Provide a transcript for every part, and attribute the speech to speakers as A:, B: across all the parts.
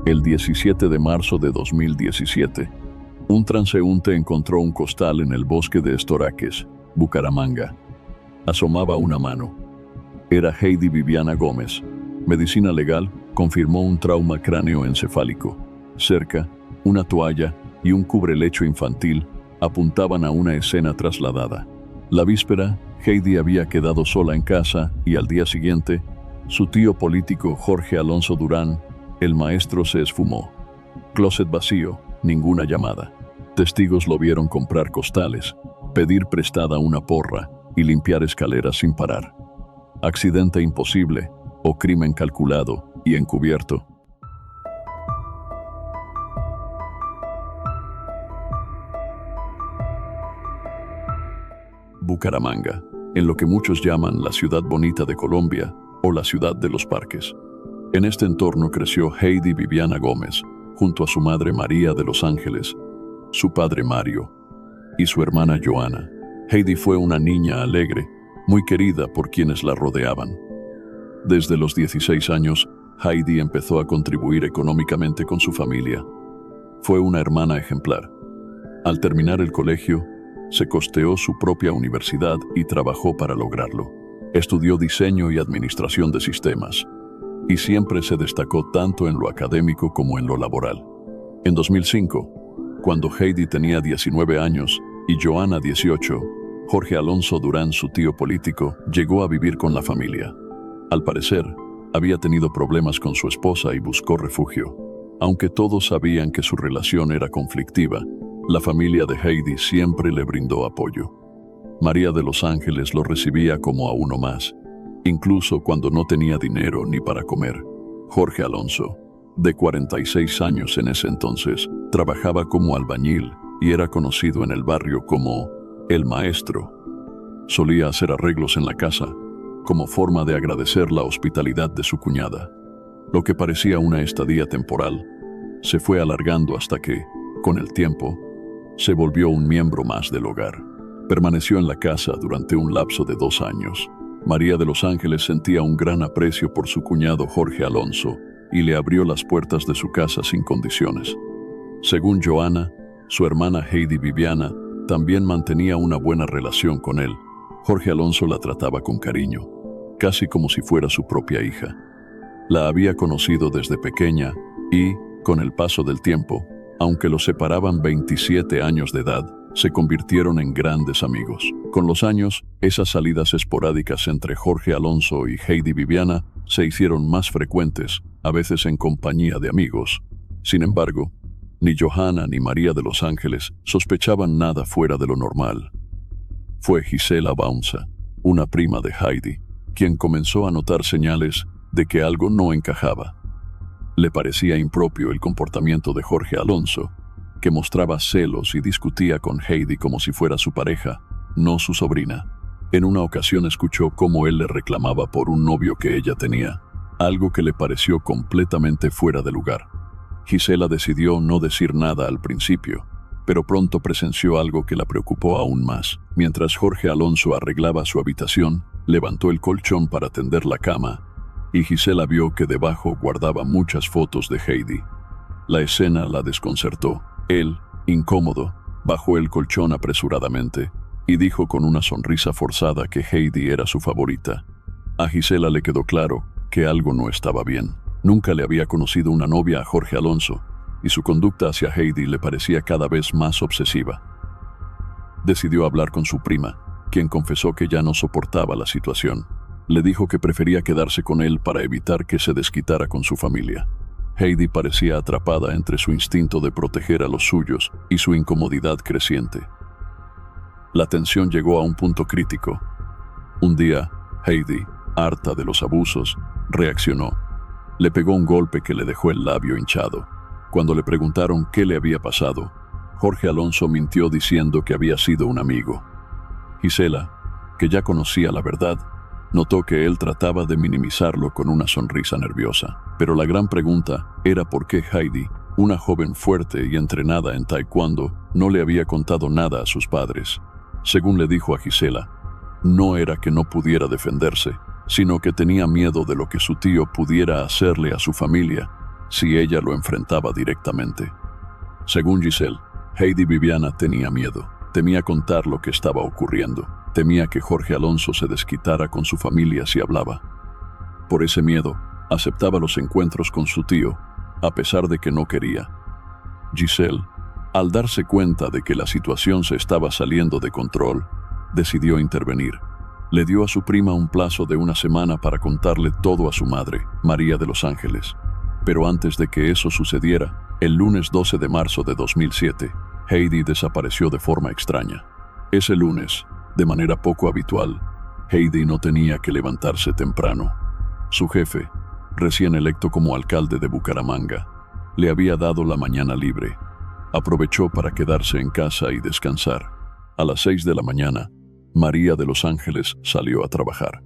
A: El 17 de marzo de 2017, un transeúnte encontró un costal en el bosque de Estoraques, Bucaramanga. Asomaba una mano. Era Heidi Viviana Gómez. Medicina legal confirmó un trauma cráneoencefálico. Cerca, una toalla y un cubrelecho infantil apuntaban a una escena trasladada. La víspera, Heidi había quedado sola en casa y al día siguiente, su tío político Jorge Alonso Durán, el maestro, se esfumó. Closet vacío, ninguna llamada. Testigos lo vieron comprar costales, pedir prestada una porra y limpiar escaleras sin parar. Accidente imposible o crimen calculado y encubierto. Bucaramanga, en lo que muchos llaman la ciudad bonita de Colombia o la ciudad de los parques. En este entorno creció Heidi Viviana Gómez, junto a su madre María de los Ángeles, su padre Mario y su hermana Joana. Heidi fue una niña alegre, muy querida por quienes la rodeaban. Desde los 16 años, Heidi empezó a contribuir económicamente con su familia. Fue una hermana ejemplar. Al terminar el colegio, se costeó su propia universidad y trabajó para lograrlo. Estudió diseño y administración de sistemas, y siempre se destacó tanto en lo académico como en lo laboral. En 2005, cuando Heidi tenía 19 años y Joana 18, Jorge Alonso Durán, su tío político, llegó a vivir con la familia. Al parecer, había tenido problemas con su esposa y buscó refugio. Aunque todos sabían que su relación era conflictiva, la familia de Heidi siempre le brindó apoyo. María de los Ángeles lo recibía como a uno más, incluso cuando no tenía dinero ni para comer. Jorge Alonso, de 46 años en ese entonces, trabajaba como albañil y era conocido en el barrio como el maestro. Solía hacer arreglos en la casa, como forma de agradecer la hospitalidad de su cuñada. Lo que parecía una estadía temporal, se fue alargando hasta que, con el tiempo, se volvió un miembro más del hogar. Permaneció en la casa durante un lapso de 2 años. María de los Ángeles sentía un gran aprecio por su cuñado Jorge Alonso y le abrió las puertas de su casa sin condiciones. Según Joana, su hermana Heidi Viviana también mantenía una buena relación con él. Jorge Alonso la trataba con cariño, casi como si fuera su propia hija. La había conocido desde pequeña y, con el paso del tiempo, aunque los separaban 27 años de edad, se convirtieron en grandes amigos. Con los años, esas salidas esporádicas entre Jorge Alonso y Heidi Viviana se hicieron más frecuentes, a veces en compañía de amigos. Sin embargo, ni Joana ni María de los Ángeles sospechaban nada fuera de lo normal. Fue Gisela Baunza, una prima de Heidi, quien comenzó a notar señales de que algo no encajaba. Le parecía impropio el comportamiento de Jorge Alonso, que mostraba celos y discutía con Heidi como si fuera su pareja, no su sobrina. En una ocasión escuchó cómo él le reclamaba por un novio que ella tenía, algo que le pareció completamente fuera de lugar. Gisela decidió no decir nada al principio, pero pronto presenció algo que la preocupó aún más. Mientras Jorge Alonso arreglaba su habitación, levantó el colchón para tender la cama, y Gisela vio que debajo guardaba muchas fotos de Heidi. La escena la desconcertó. Él, incómodo, bajó el colchón apresuradamente y dijo con una sonrisa forzada que Heidi era su favorita. A Gisela le quedó claro que algo no estaba bien. Nunca le había conocido una novia a Jorge Alonso, y su conducta hacia Heidi le parecía cada vez más obsesiva. Decidió hablar con su prima, quien confesó que ya no soportaba la situación. Le dijo que prefería quedarse con él para evitar que se desquitara con su familia. Heidi parecía atrapada entre su instinto de proteger a los suyos y su incomodidad creciente. La tensión llegó a un punto crítico. Un día, Heidi, harta de los abusos, reaccionó. Le pegó un golpe que le dejó el labio hinchado. Cuando le preguntaron qué le había pasado, Jorge Alonso mintió diciendo que había sido un amigo. Gisela, que ya conocía la verdad, notó que él trataba de minimizarlo con una sonrisa nerviosa. Pero la gran pregunta era por qué Heidi, una joven fuerte y entrenada en taekwondo, no le había contado nada a sus padres. Según le dijo a Gisela, no era que no pudiera defenderse, sino que tenía miedo de lo que su tío pudiera hacerle a su familia si ella lo enfrentaba directamente. Según Giselle, Heidi Viviana tenía miedo. Temía contar lo que estaba ocurriendo. Temía que Jorge Alonso se desquitara con su familia si hablaba. Por ese miedo, aceptaba los encuentros con su tío, a pesar de que no quería. Giselle, al darse cuenta de que la situación se estaba saliendo de control, decidió intervenir. Le dio a su prima un plazo de una semana para contarle todo a su madre, María de los Ángeles. Pero antes de que eso sucediera, el lunes 12 de marzo de 2007, Heidi desapareció de forma extraña. Ese lunes, de manera poco habitual, Heidi no tenía que levantarse temprano. Su jefe, recién electo como alcalde de Bucaramanga, le había dado la mañana libre. Aprovechó para quedarse en casa y descansar. A las 6 de la mañana, María de los Ángeles salió a trabajar.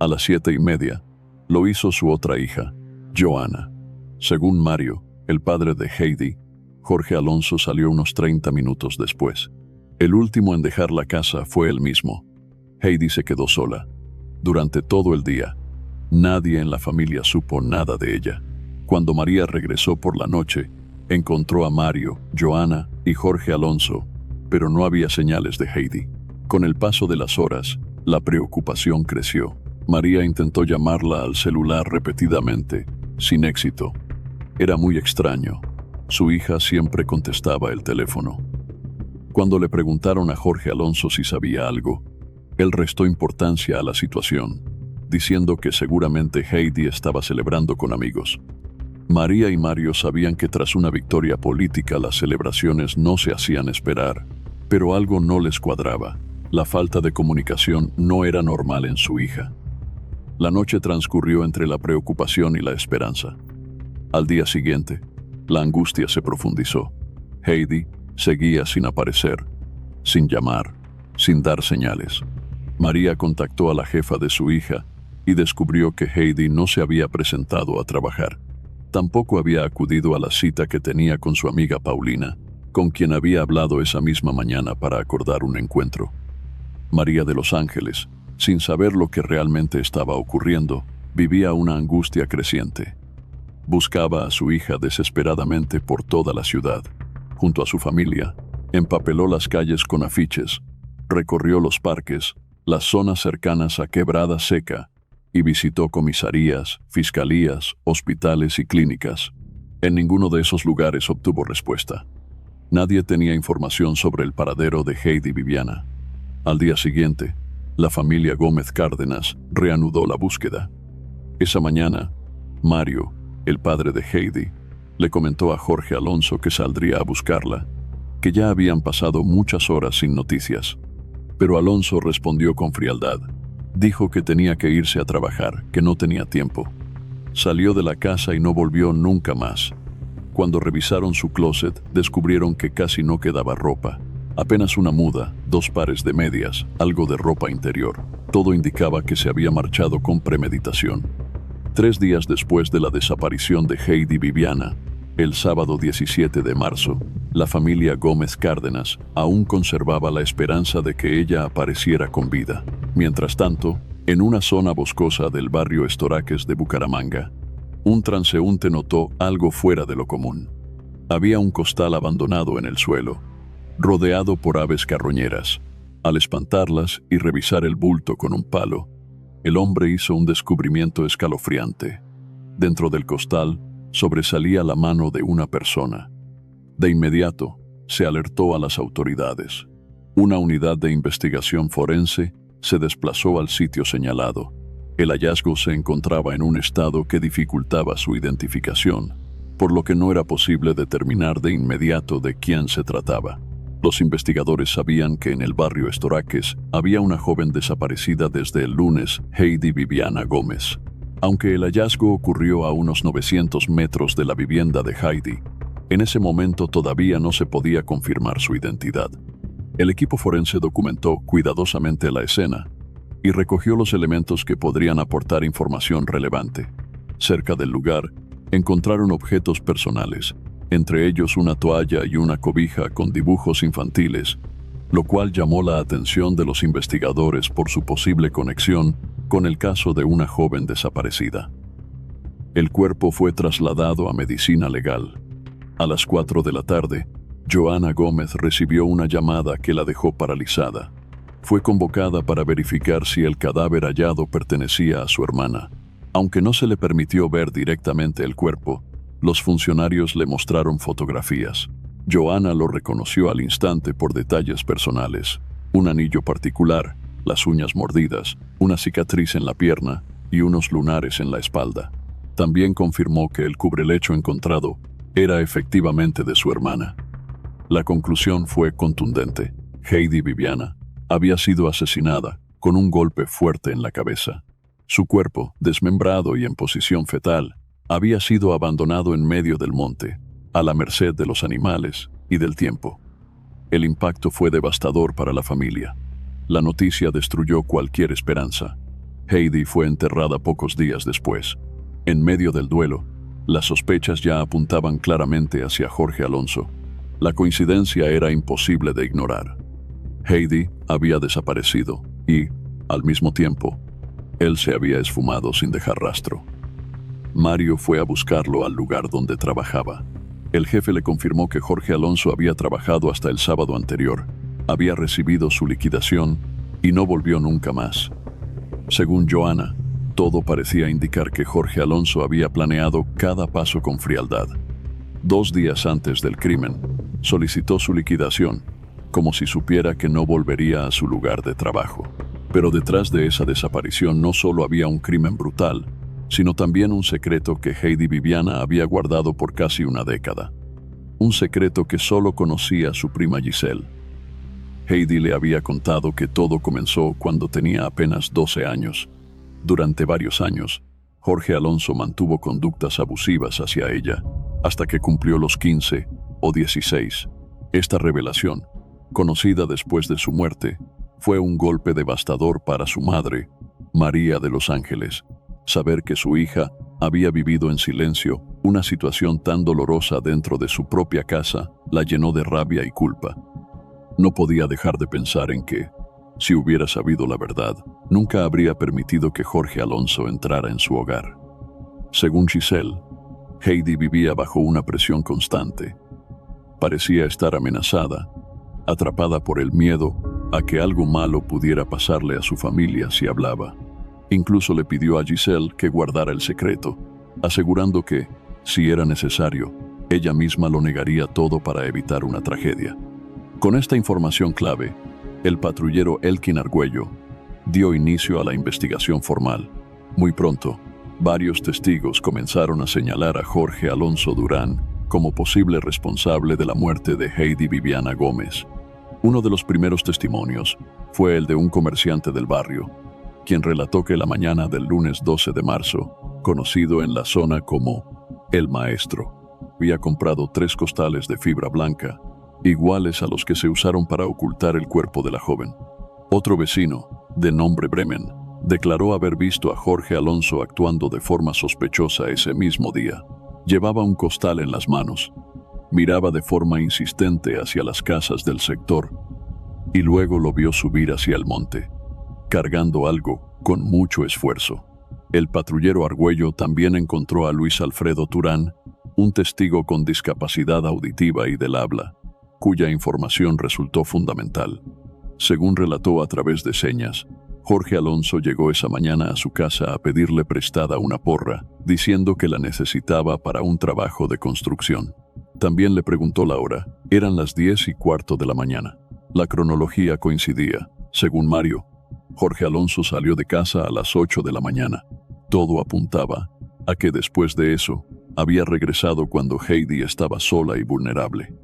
A: A las 7:30, lo hizo su otra hija, Joana. Según Mario, el padre de Heidi, Jorge Alonso salió unos 30 minutos después. El último en dejar la casa fue él mismo. Heidi se quedó sola. Durante todo el día, nadie en la familia supo nada de ella. Cuando María regresó por la noche, encontró a Mario, Joana y Jorge Alonso, pero no había señales de Heidi. Con el paso de las horas, la preocupación creció. María intentó llamarla al celular repetidamente, sin éxito. Era muy extraño. Su hija siempre contestaba el teléfono. Cuando le preguntaron a Jorge Alonso si sabía algo, él restó importancia a la situación, diciendo que seguramente Heidi estaba celebrando con amigos. María y Mario sabían que tras una victoria política las celebraciones no se hacían esperar, pero algo no les cuadraba. La falta de comunicación no era normal en su hija. La noche transcurrió entre la preocupación y la esperanza. Al día siguiente, la angustia se profundizó. Heidi seguía sin aparecer, sin llamar, sin dar señales. María contactó a la jefa de su hija y descubrió que Heidi no se había presentado a trabajar. Tampoco había acudido a la cita que tenía con su amiga Paulina, con quien había hablado esa misma mañana para acordar un encuentro. María de los Ángeles, sin saber lo que realmente estaba ocurriendo, vivía una angustia creciente. Buscaba a su hija desesperadamente por toda la ciudad. Junto a su familia, empapeló las calles con afiches, recorrió los parques, las zonas cercanas a Quebrada Seca, y visitó comisarías, fiscalías, hospitales y clínicas. En ninguno de esos lugares obtuvo respuesta. Nadie tenía información sobre el paradero de Heidi Viviana. Al día siguiente, la familia Gómez Cárdenas reanudó la búsqueda. Esa mañana, Mario, el padre de Heidi, le comentó a Jorge Alonso que saldría a buscarla, que ya habían pasado muchas horas sin noticias. Pero Alonso respondió con frialdad. Dijo que tenía que irse a trabajar, que no tenía tiempo. Salió de la casa y no volvió nunca más. Cuando revisaron su closet, descubrieron que casi no quedaba ropa. Apenas una muda, 2 pares de medias, algo de ropa interior. Todo indicaba que se había marchado con premeditación. 3 días después de la desaparición de Heidi Viviana, el sábado 17 de marzo, la familia Gómez Cárdenas aún conservaba la esperanza de que ella apareciera con vida. Mientras tanto, en una zona boscosa del barrio Estoraques de Bucaramanga, un transeúnte notó algo fuera de lo común. Había un costal abandonado en el suelo, rodeado por aves carroñeras. Al espantarlas y revisar el bulto con un palo, el hombre hizo un descubrimiento escalofriante. Dentro del costal sobresalía la mano de una persona. De inmediato, se alertó a las autoridades. Una unidad de investigación forense se desplazó al sitio señalado. El hallazgo se encontraba en un estado que dificultaba su identificación, por lo que no era posible determinar de inmediato de quién se trataba. Los investigadores sabían que en el barrio Estoraques había una joven desaparecida desde el lunes, Heidi Viviana Gómez. Aunque el hallazgo ocurrió a unos 900 metros de la vivienda de Heidi, en ese momento todavía no se podía confirmar su identidad. El equipo forense documentó cuidadosamente la escena y recogió los elementos que podrían aportar información relevante. Cerca del lugar, encontraron objetos personales, entre ellos una toalla y una cobija con dibujos infantiles, lo cual llamó la atención de los investigadores por su posible conexión con el caso de una joven desaparecida. El cuerpo fue trasladado a medicina legal. A las 4 de la tarde, Joana Gómez recibió una llamada que la dejó paralizada. Fue convocada para verificar si el cadáver hallado pertenecía a su hermana. Aunque no se le permitió ver directamente el cuerpo, los funcionarios le mostraron fotografías. Joana lo reconoció al instante por detalles personales: un anillo particular, las uñas mordidas, una cicatriz en la pierna y unos lunares en la espalda. También confirmó que el cubrelecho encontrado era efectivamente de su hermana. La conclusión fue contundente. Heidi Viviana había sido asesinada con un golpe fuerte en la cabeza. Su cuerpo, desmembrado y en posición fetal, había sido abandonado en medio del monte, a la merced de los animales y del tiempo. El impacto fue devastador para la familia. La noticia destruyó cualquier esperanza. Heidi fue enterrada pocos días después. En medio del duelo, las sospechas ya apuntaban claramente hacia Jorge Alonso. La coincidencia era imposible de ignorar. Heidi había desaparecido y, al mismo tiempo, él se había esfumado sin dejar rastro. Mario fue a buscarlo al lugar donde trabajaba. El jefe le confirmó que Jorge Alonso había trabajado hasta el sábado anterior, había recibido su liquidación y no volvió nunca más. Según Joana, todo parecía indicar que Jorge Alonso había planeado cada paso con frialdad. 2 días antes del crimen, solicitó su liquidación, como si supiera que no volvería a su lugar de trabajo. Pero detrás de esa desaparición no solo había un crimen brutal, sino también un secreto que Heidi Viviana había guardado por casi una década. Un secreto que solo conocía su prima Giselle. Heidi le había contado que todo comenzó cuando tenía apenas 12 años. Durante varios años, Jorge Alonso mantuvo conductas abusivas hacia ella, hasta que cumplió los 15 o 16. Esta revelación, conocida después de su muerte, fue un golpe devastador para su madre, María de los Ángeles. Saber que su hija había vivido en silencio una situación tan dolorosa dentro de su propia casa la llenó de rabia y culpa. No podía dejar de pensar en que, si hubiera sabido la verdad, nunca habría permitido que Jorge Alonso entrara en su hogar. Según Giselle, Heidi vivía bajo una presión constante. Parecía estar amenazada, atrapada por el miedo a que algo malo pudiera pasarle a su familia si hablaba. Incluso le pidió a Giselle que guardara el secreto, asegurando que, si era necesario, ella misma lo negaría todo para evitar una tragedia. Con esta información clave, el patrullero Elkin Argüello dio inicio a la investigación formal. Muy pronto, varios testigos comenzaron a señalar a Jorge Alonso Durán como posible responsable de la muerte de Heidi Viviana Gómez. Uno de los primeros testimonios fue el de un comerciante del barrio, quien relató que la mañana del lunes 12 de marzo, conocido en la zona como El Maestro, había comprado 3 costales de fibra blanca, iguales a los que se usaron para ocultar el cuerpo de la joven. Otro vecino, de nombre Bremen, declaró haber visto a Jorge Alonso actuando de forma sospechosa ese mismo día. Llevaba un costal en las manos, miraba de forma insistente hacia las casas del sector y luego lo vio subir hacia el monte, cargando algo con mucho esfuerzo. El patrullero Argüello también encontró a Luis Alfredo Turán, un testigo con discapacidad auditiva y del habla, cuya información resultó fundamental. Según relató a través de señas, Jorge Alonso llegó esa mañana a su casa a pedirle prestada una porra, diciendo que la necesitaba para un trabajo de construcción. También le preguntó la hora. Eran las 10:15 de la mañana. La cronología coincidía. Según Mario, Jorge Alonso salió de casa a las 8 de la mañana. Todo apuntaba a que después de eso había regresado cuando Heidi estaba sola y vulnerable.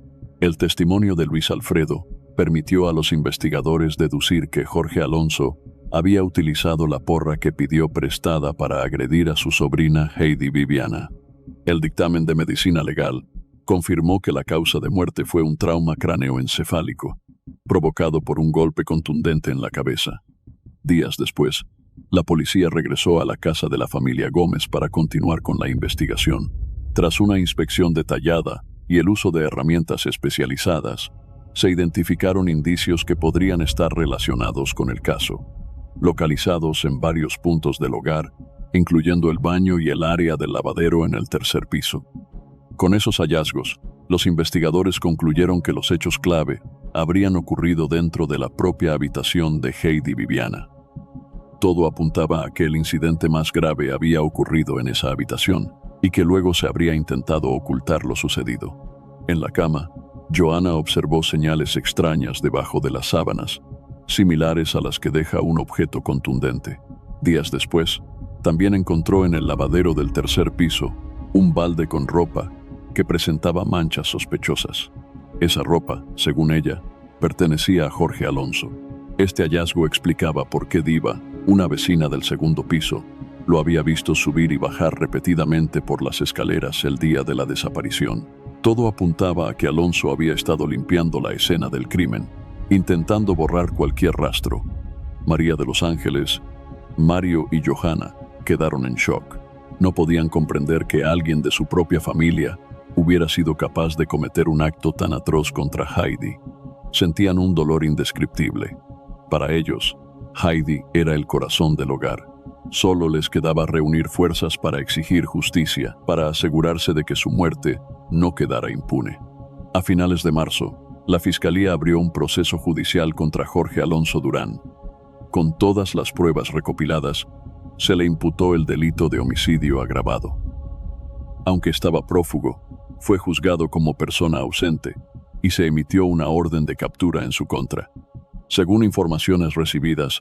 A: El testimonio de Luis Alfredo permitió a los investigadores deducir que Jorge Alonso había utilizado la porra que pidió prestada para agredir a su sobrina Heidi Viviana. El dictamen de medicina legal confirmó que la causa de muerte fue un trauma cráneoencefálico, provocado por un golpe contundente en la cabeza. Días después, la policía regresó a la casa de la familia Gómez para continuar con la investigación. Tras una inspección detallada y el uso de herramientas especializadas, se identificaron indicios que podrían estar relacionados con el caso. Localizados en varios puntos del hogar, incluyendo el baño y el área del lavadero en el tercer piso. Con esos hallazgos, los investigadores concluyeron que los hechos clave habrían ocurrido dentro de la propia habitación de Heidi Viviana. Todo apuntaba a que el incidente más grave había ocurrido en esa habitación y que luego se habría intentado ocultar lo sucedido. En la cama, Joanna observó señales extrañas debajo de las sábanas, similares a las que deja un objeto contundente. Días después, también encontró en el lavadero del tercer piso un balde con ropa que presentaba manchas sospechosas. Esa ropa, según ella, pertenecía a Jorge Alonso. Este hallazgo explicaba por qué Diva, una vecina del segundo piso, lo había visto subir y bajar repetidamente por las escaleras el día de la desaparición. Todo apuntaba a que Alonso había estado limpiando la escena del crimen, intentando borrar cualquier rastro. María de los Ángeles, Mario y Johanna quedaron en shock. No podían comprender que alguien de su propia familia hubiera sido capaz de cometer un acto tan atroz contra Heidi. Sentían un dolor indescriptible. Para ellos, Heidi era el corazón del hogar. Solo les quedaba reunir fuerzas para exigir justicia, para asegurarse de que su muerte no quedara impune. A finales de marzo, la Fiscalía abrió un proceso judicial contra Jorge Alonso Durán. Con todas las pruebas recopiladas, se le imputó el delito de homicidio agravado. Aunque estaba prófugo, fue juzgado como persona ausente y se emitió una orden de captura en su contra. Según informaciones recibidas,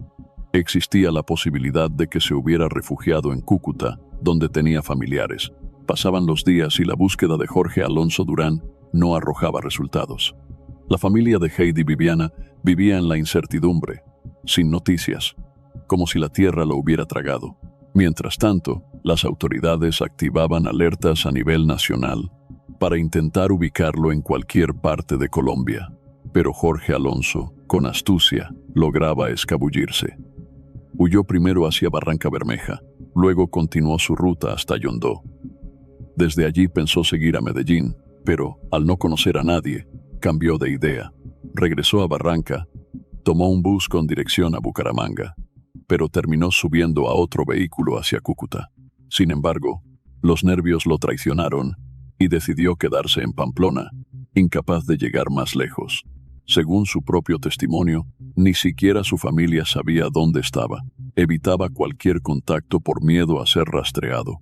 A: existía la posibilidad de que se hubiera refugiado en Cúcuta, donde tenía familiares. Pasaban los días y la búsqueda de Jorge Alonso Durán no arrojaba resultados. La familia de Heidi Viviana vivía en la incertidumbre, sin noticias, como si la tierra lo hubiera tragado. Mientras tanto, las autoridades activaban alertas a nivel nacional para intentar ubicarlo en cualquier parte de Colombia. Pero Jorge Alonso, con astucia, lograba escabullirse. Huyó primero hacia Barranca Bermeja, luego continuó su ruta hasta Yondó. Desde allí pensó seguir a Medellín, pero, al no conocer a nadie, cambió de idea. Regresó a Barranca, tomó un bus con dirección a Bucaramanga, pero terminó subiendo a otro vehículo hacia Cúcuta. Sin embargo, los nervios lo traicionaron y decidió quedarse en Pamplona, incapaz de llegar más lejos. Según su propio testimonio, ni siquiera su familia sabía dónde estaba. Evitaba cualquier contacto por miedo a ser rastreado.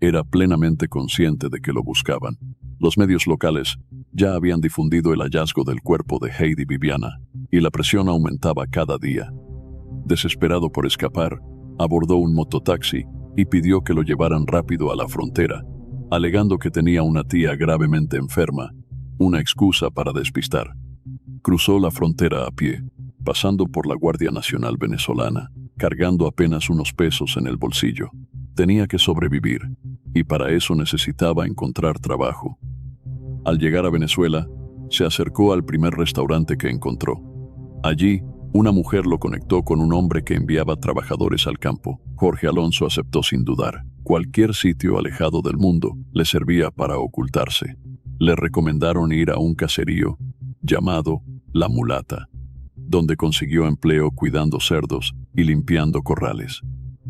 A: Era plenamente consciente de que lo buscaban. Los medios locales ya habían difundido el hallazgo del cuerpo de Heidi Viviana, y la presión aumentaba cada día. Desesperado por escapar, abordó un mototaxi y pidió que lo llevaran rápido a la frontera, alegando que tenía una tía gravemente enferma, una excusa para despistar. Cruzó la frontera a pie, pasando por la Guardia Nacional venezolana, cargando apenas unos pesos en el bolsillo. Tenía que sobrevivir, y para eso necesitaba encontrar trabajo. Al llegar a Venezuela, se acercó al primer restaurante que encontró. Allí, una mujer lo conectó con un hombre que enviaba trabajadores al campo. Jorge Alonso aceptó sin dudar. Cualquier sitio alejado del mundo le servía para ocultarse. Le recomendaron ir a un caserío llamado La Mulata, donde consiguió empleo cuidando cerdos y limpiando corrales.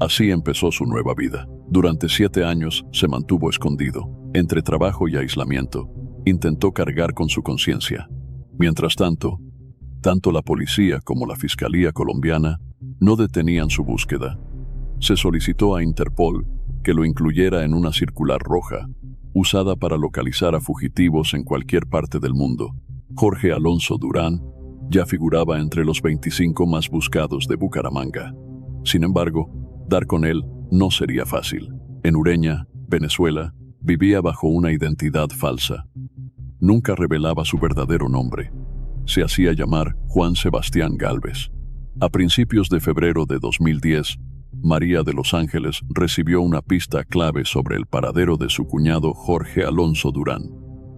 A: Así empezó su nueva vida. Durante 7 años se mantuvo escondido. Entre trabajo y aislamiento, intentó cargar con su conciencia. Mientras tanto, tanto la policía como la Fiscalía colombiana no detenían su búsqueda. Se solicitó a Interpol que lo incluyera en una circular roja, usada para localizar a fugitivos en cualquier parte del mundo. Jorge Alonso Durán ya figuraba entre los 25 más buscados de Bucaramanga. Sin embargo, dar con él no sería fácil. En Ureña, Venezuela, vivía bajo una identidad falsa. Nunca revelaba su verdadero nombre. Se hacía llamar Juan Sebastián Gálvez. A principios de febrero de 2010, María de los Ángeles recibió una pista clave sobre el paradero de su cuñado Jorge Alonso Durán.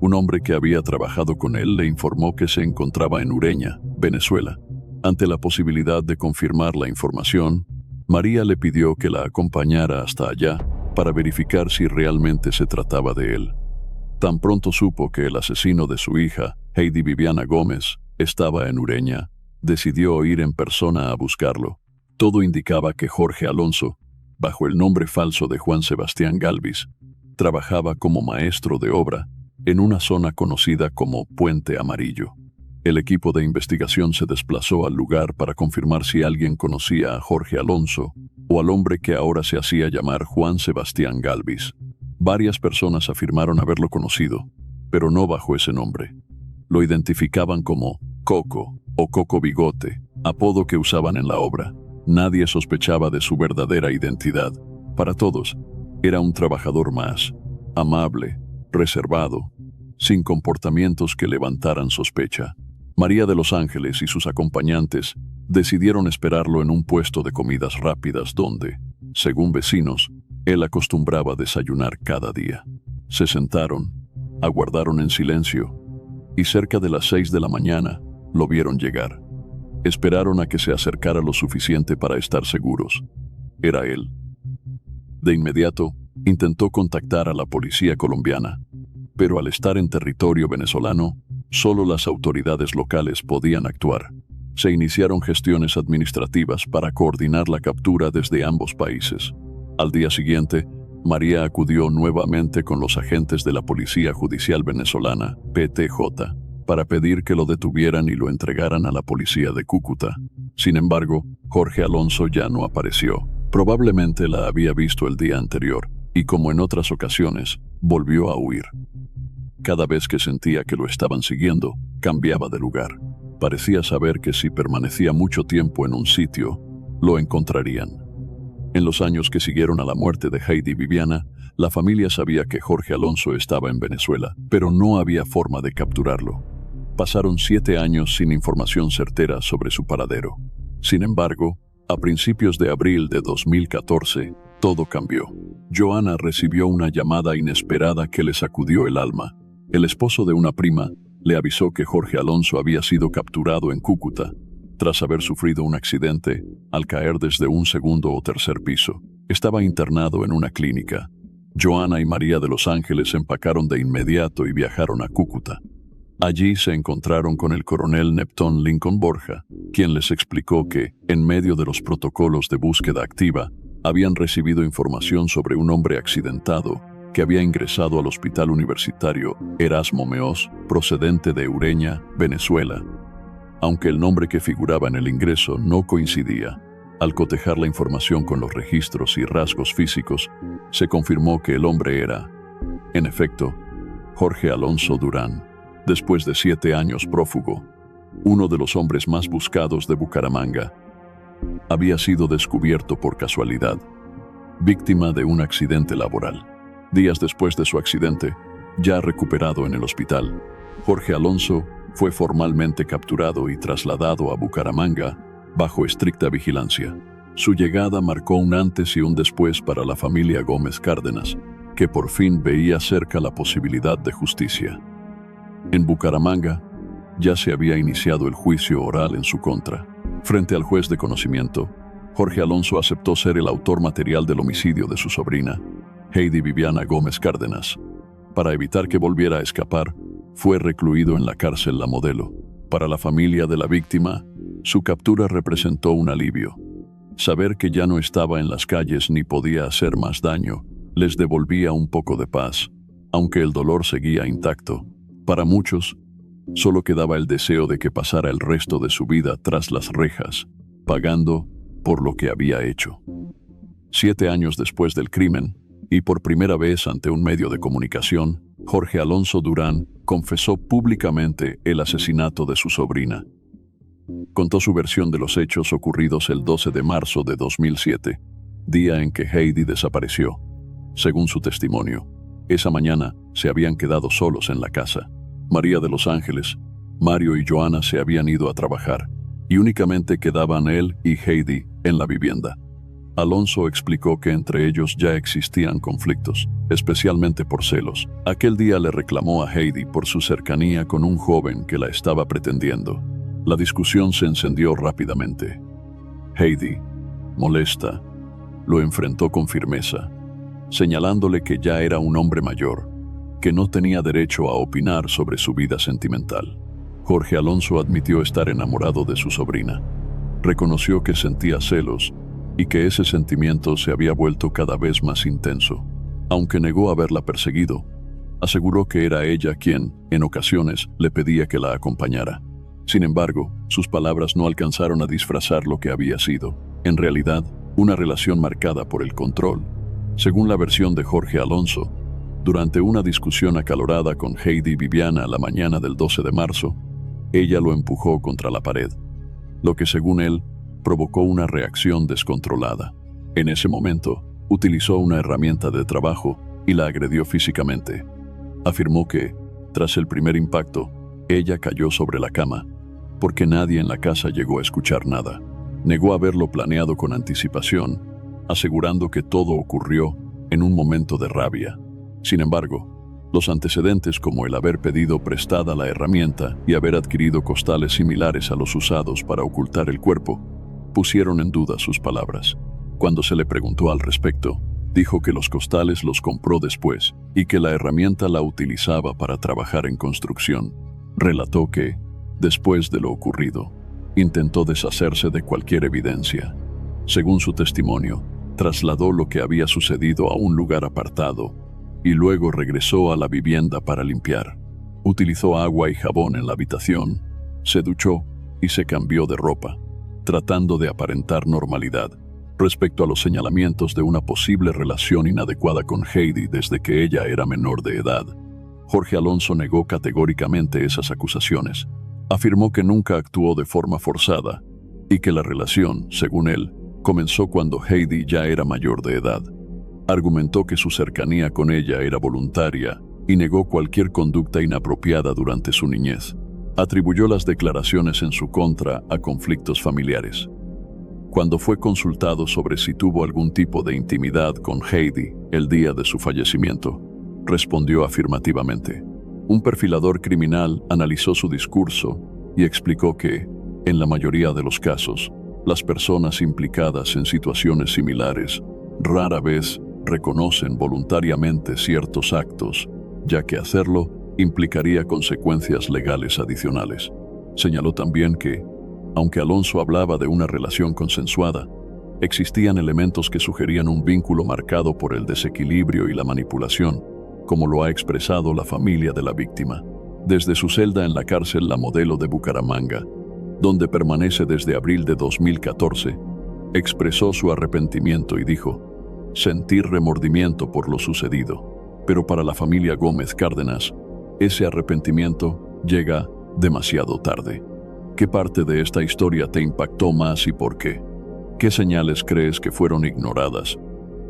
A: Un hombre que había trabajado con él le informó que se encontraba en Ureña, Venezuela. Ante la posibilidad de confirmar la información, María le pidió que la acompañara hasta allá para verificar si realmente se trataba de él. Tan pronto supo que el asesino de su hija, Heidi Viviana Gómez, estaba en Ureña, decidió ir en persona a buscarlo. Todo indicaba que Jorge Alonso bajo el nombre falso de Juan Sebastián Galvis, trabajaba como maestro de obra en una zona conocida como Puente Amarillo. El equipo de investigación se desplazó al lugar para confirmar si alguien conocía a Jorge Alonso o al hombre que ahora se hacía llamar Juan Sebastián Galvis. Varias personas afirmaron haberlo conocido, pero no bajo ese nombre. Lo identificaban como Coco o Coco Bigote, apodo que usaban en la obra. Nadie sospechaba de su verdadera identidad. Para todos, era un trabajador más, amable, reservado, sin comportamientos que levantaran sospecha. María de los Ángeles y sus acompañantes decidieron esperarlo en un puesto de comidas rápidas donde, según vecinos, él acostumbraba desayunar cada día. Se sentaron, aguardaron en silencio, y cerca de las 6 de la mañana lo vieron llegar. Esperaron a que se acercara lo suficiente para estar seguros. Era él. De inmediato, intentó contactar a la policía colombiana, pero al estar en territorio venezolano, solo las autoridades locales podían actuar. Se iniciaron gestiones administrativas para coordinar la captura desde ambos países. Al día siguiente, María acudió nuevamente con los agentes de la Policía Judicial Venezolana, PTJ, para pedir que lo detuvieran y lo entregaran a la policía de Cúcuta. Sin embargo, Jorge Alonso ya no apareció. Probablemente la había visto el día anterior y, como en otras ocasiones, volvió a huir. Cada vez que sentía que lo estaban siguiendo, cambiaba de lugar. Parecía saber que si permanecía mucho tiempo en un sitio, lo encontrarían. En los años que siguieron a la muerte de Heidi Viviana, la familia sabía que Jorge Alonso estaba en Venezuela, pero no había forma de capturarlo. Pasaron 7 años sin información certera sobre su paradero. Sin embargo, a principios de abril de 2014, todo cambió. Joana recibió una llamada inesperada que le sacudió el alma. El esposo de una prima le avisó que Jorge Alonso había sido capturado en Cúcuta, tras haber sufrido un accidente al caer desde un segundo o tercer piso. Estaba internado en una clínica. Joana y María de los Ángeles empacaron de inmediato y viajaron a Cúcuta. Allí se encontraron con el coronel Neptón Lincoln Borja, quien les explicó que, en medio de los protocolos de búsqueda activa, habían recibido información sobre un hombre accidentado que había ingresado al Hospital Universitario Erasmo Meós, procedente de Ureña, Venezuela. Aunque el nombre que figuraba en el ingreso no coincidía, al cotejar la información con los registros y rasgos físicos, se confirmó que el hombre era, en efecto, Jorge Alonso Durán. Después de 7 años prófugo, uno de los hombres más buscados de Bucaramanga, había sido descubierto por casualidad, víctima de un accidente laboral. Días después de su accidente, ya recuperado en el hospital, Jorge Alonso fue formalmente capturado y trasladado a Bucaramanga bajo estricta vigilancia. Su llegada marcó un antes y un después para la familia Gómez Cárdenas, que por fin veía cerca la posibilidad de justicia. En Bucaramanga, ya se había iniciado el juicio oral en su contra. Frente al juez de conocimiento, Jorge Alonso aceptó ser el autor material del homicidio de su sobrina, Heidi Viviana Gómez Cárdenas. Para evitar que volviera a escapar, fue recluido en la cárcel La Modelo. Para la familia de la víctima, su captura representó un alivio. Saber que ya no estaba en las calles ni podía hacer más daño, les devolvía un poco de paz, aunque el dolor seguía intacto. Para muchos, solo quedaba el deseo de que pasara el resto de su vida tras las rejas, pagando por lo que había hecho. 7 años después del crimen, y por primera vez ante un medio de comunicación, Jorge Alonso Durán confesó públicamente el asesinato de su sobrina. Contó su versión de los hechos ocurridos el 12 de marzo de 2007, día en que Heidi desapareció. Según su testimonio, esa mañana se habían quedado solos en la casa. María de los Ángeles, Mario y Joana se habían ido a trabajar, y únicamente quedaban él y Heidi en la vivienda. Alonso explicó que entre ellos ya existían conflictos, especialmente por celos. Aquel día le reclamó a Heidi por su cercanía con un joven que la estaba pretendiendo. La discusión se encendió rápidamente. Heidi, molesta, lo enfrentó con firmeza, señalándole que ya era un hombre mayor, que no tenía derecho a opinar sobre su vida sentimental. Jorge Alonso admitió estar enamorado de su sobrina. Reconoció que sentía celos y que ese sentimiento se había vuelto cada vez más intenso. Aunque negó haberla perseguido, aseguró que era ella quien, en ocasiones, le pedía que la acompañara. Sin embargo, sus palabras no alcanzaron a disfrazar lo que había sido, en realidad, una relación marcada por el control. Según la versión de Jorge Alonso, durante una discusión acalorada con Heidi Viviana la mañana del 12 de marzo, ella lo empujó contra la pared, lo que según él provocó una reacción descontrolada. En ese momento, utilizó una herramienta de trabajo y la agredió físicamente. Afirmó que, tras el primer impacto, ella cayó sobre la cama, porque nadie en la casa llegó a escuchar nada. Negó haberlo planeado con anticipación, asegurando que todo ocurrió en un momento de rabia. Sin embargo, los antecedentes como el haber pedido prestada la herramienta y haber adquirido costales similares a los usados para ocultar el cuerpo, pusieron en duda sus palabras. Cuando se le preguntó al respecto, dijo que los costales los compró después y que la herramienta la utilizaba para trabajar en construcción. Relató que, después de lo ocurrido, intentó deshacerse de cualquier evidencia. Según su testimonio, trasladó lo que había sucedido a un lugar apartado y luego regresó a la vivienda para limpiar. Utilizó agua y jabón en la habitación, se duchó y se cambió de ropa, tratando de aparentar normalidad. Respecto a los señalamientos de una posible relación inadecuada con Heidi desde que ella era menor de edad, Jorge Alonso negó categóricamente esas acusaciones. Afirmó que nunca actuó de forma forzada y que la relación, según él, comenzó cuando Heidi ya era mayor de edad. Argumentó que su cercanía con ella era voluntaria y negó cualquier conducta inapropiada durante su niñez. Atribuyó las declaraciones en su contra a conflictos familiares. Cuando fue consultado sobre si tuvo algún tipo de intimidad con Heidi el día de su fallecimiento, respondió afirmativamente. Un perfilador criminal analizó su discurso y explicó que, en la mayoría de los casos, las personas implicadas en situaciones similares rara vez reconocen voluntariamente ciertos actos, ya que hacerlo implicaría consecuencias legales adicionales. Señaló también que, aunque Alonso hablaba de una relación consensuada, existían elementos que sugerían un vínculo marcado por el desequilibrio y la manipulación, como lo ha expresado la familia de la víctima. Desde su celda en la cárcel La Modelo de Bucaramanga, donde permanece desde abril de 2014, expresó su arrepentimiento y dijo: sentir remordimiento por lo sucedido, pero para la familia Gómez Cárdenas, ese arrepentimiento llega demasiado tarde. ¿Qué parte de esta historia te impactó más y por qué? ¿Qué señales crees que fueron ignoradas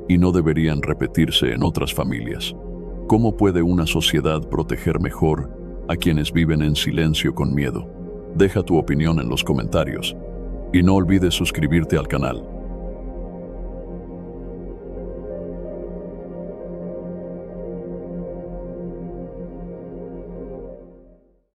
A: y no deberían repetirse en otras familias? ¿Cómo puede una sociedad proteger mejor a quienes viven en silencio con miedo? Deja tu opinión en los comentarios y no olvides suscribirte al canal.